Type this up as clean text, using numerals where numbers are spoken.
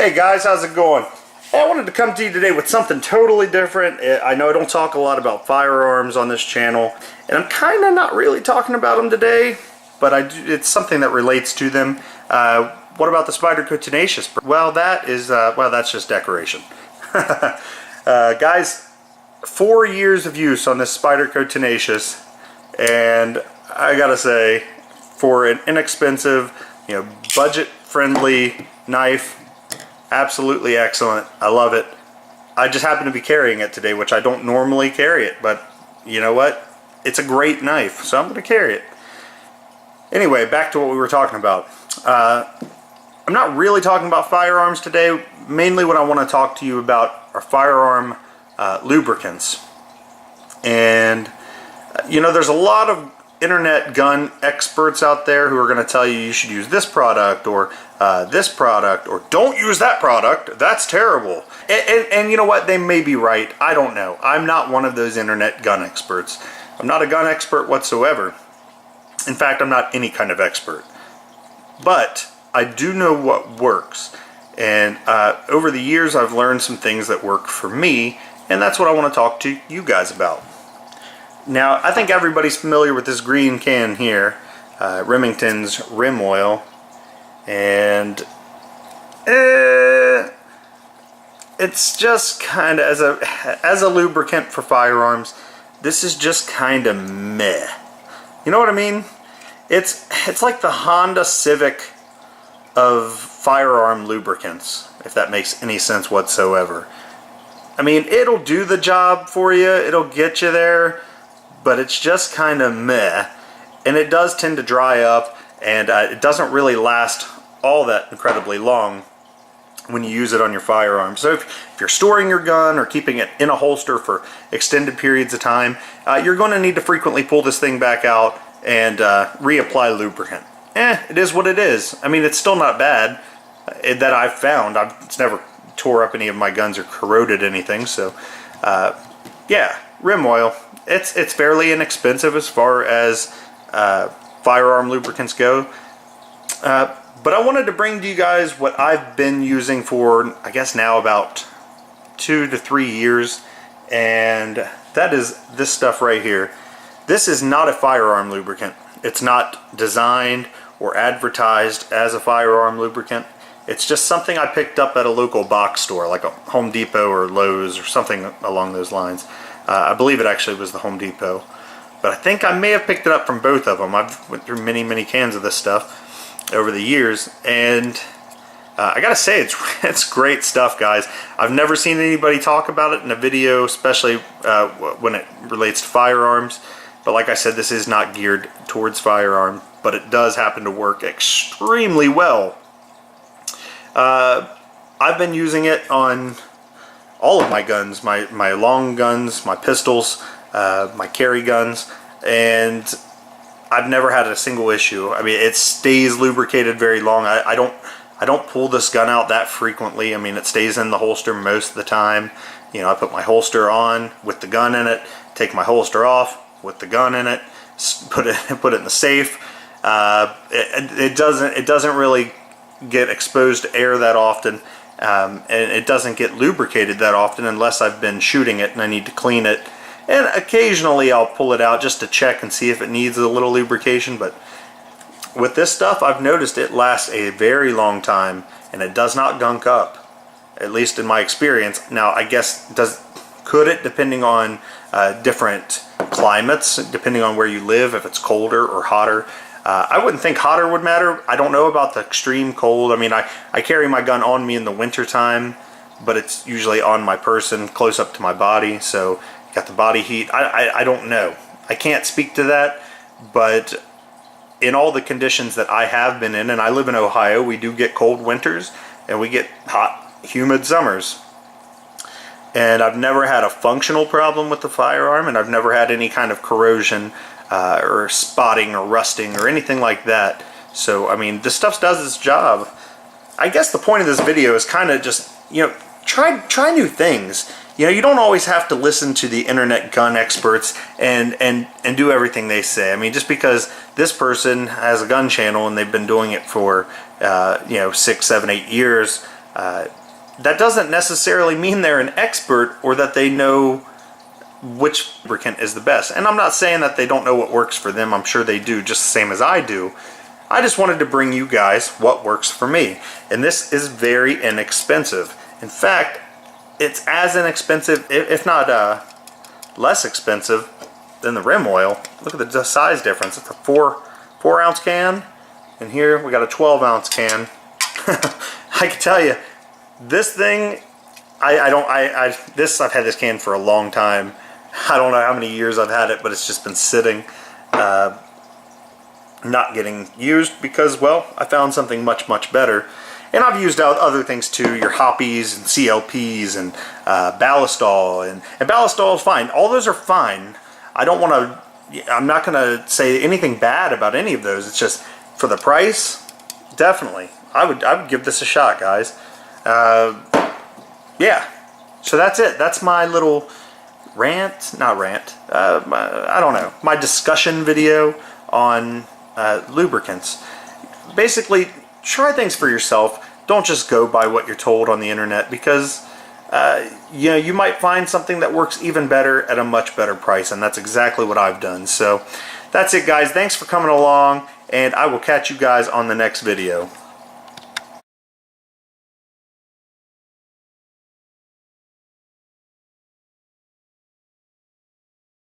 Hey guys, how's it going? Hey, I wanted to come to you today with something totally different. I know I don't talk a lot about firearms on this channel, and I'm kind of not really talking about them today, but it's something that relates to them. What about the Spyderco Tenacious? Well, that's just decoration. Guys, 4 years of use on this Spyderco Tenacious, and I gotta say, for an inexpensive, budget-friendly knife, absolutely excellent. I love it. I just happen to be carrying it today, which I don't normally carry it, but you know what? It's a great knife, so I'm going to carry it. Anyway, back to what we were talking about. I'm not really talking about firearms today. Mainly what I want to talk to you about are firearm lubricants. And, there's a lot of internet gun experts out there who are going to tell you should use this product or don't use that product, that's terrible. And you know what, they may be right, I don't know. I'm not one of those internet gun experts. I'm not a gun expert whatsoever. In fact, I'm not any kind of expert. But I do know what works. And over the years I've learned some things that work for me, and that's what I want to talk to you guys about. Now, I think everybody's familiar with this green can here, Remington's Rim Oil, and it's just kind of, as a lubricant for firearms, this is just kind of meh. You know what I mean? It's like the Honda Civic of firearm lubricants, if that makes any sense whatsoever. I mean, it'll do the job for you, it'll get you there, but it's just kind of meh, and it does tend to dry up, and it doesn't really last all that incredibly long when you use it on your firearm. So if you're storing your gun or keeping it in a holster for extended periods of time, you're going to need to frequently pull this thing back out and reapply lubricant. It is what it is. I mean, it's still not bad that I've found. It's never tore up any of my guns or corroded anything, so yeah, Rim Oil. It's fairly inexpensive as far as firearm lubricants go, but I wanted to bring to you guys what I've been using for, I guess now about 2 to 3 years, and that is this stuff right here. This is not a firearm lubricant. It's not designed or advertised as a firearm lubricant. It's just something I picked up at a local box store, like a Home Depot or Lowe's or something along those lines. I believe it actually was the Home Depot, but I think I may have picked it up from both of them. I've went through many cans of this stuff over the years, and I gotta say, it's great stuff, guys. I've never seen anybody talk about it in a video, especially when it relates to firearms, but like I said, this is not geared towards firearm, but it does happen to work extremely well. I've been using it on all of my guns, my long guns, my pistols, my carry guns, and I've never had a single issue. I mean, it stays lubricated very long. I don't pull this gun out that frequently. I mean, it stays in the holster most of the time. I put my holster on with the gun in it, take my holster off with the gun in it, put it in the safe. It doesn't really get exposed to air that often. And it doesn't get lubricated that often unless I've been shooting it and I need to clean it. And occasionally I'll pull it out just to check and see if it needs a little lubrication, but with this stuff I've noticed it lasts a very long time and it does not gunk up, at least in my experience. Now I guess could it, depending on different climates, depending on where you live, if it's colder or hotter. I wouldn't think hotter would matter. I don't know about the extreme cold. I mean, I carry my gun on me in the winter time, but it's usually on my person, close up to my body, so got the body heat. I don't know. I can't speak to that, but in all the conditions that I have been in, and I live in Ohio, we do get cold winters, and we get hot, humid summers. And I've never had a functional problem with the firearm, and I've never had any kind of corrosion or spotting or rusting or anything like that. So I mean, this stuff does its job. I guess the point of this video is kind of just, try new things. You don't always have to listen to the internet gun experts and do everything they say. I mean, just because this person has a gun channel and they've been doing it for 6, 7, 8 years, That doesn't necessarily mean they're an expert or that they know which lubricant is the best. And I'm not saying that they don't know what works for them. I'm sure they do, just the same as I do. I just wanted to bring you guys what works for me. And this is very inexpensive. In fact, it's as inexpensive, if not less expensive than the rim oil. Look at the size difference. It's a 4-ounce can, and here we got a 12-ounce can. I can tell you, this thing, I've had this can for a long time. I don't know how many years I've had it, but it's just been sitting, not getting used because, well, I found something much, much better. And I've used other things too, your hoppies and CLPs and ballistol, and ballistol is fine. All those are fine. I'm not going to say anything bad about any of those. It's just for the price, definitely. I would give this a shot, guys. Yeah. So that's it. That's my little rant, not rant. I don't know. My discussion video on lubricants. Basically, try things for yourself. Don't just go by what you're told on the internet, because you might find something that works even better at a much better price, and that's exactly what I've done. So that's it, guys. Thanks for coming along, and I will catch you guys on the next video.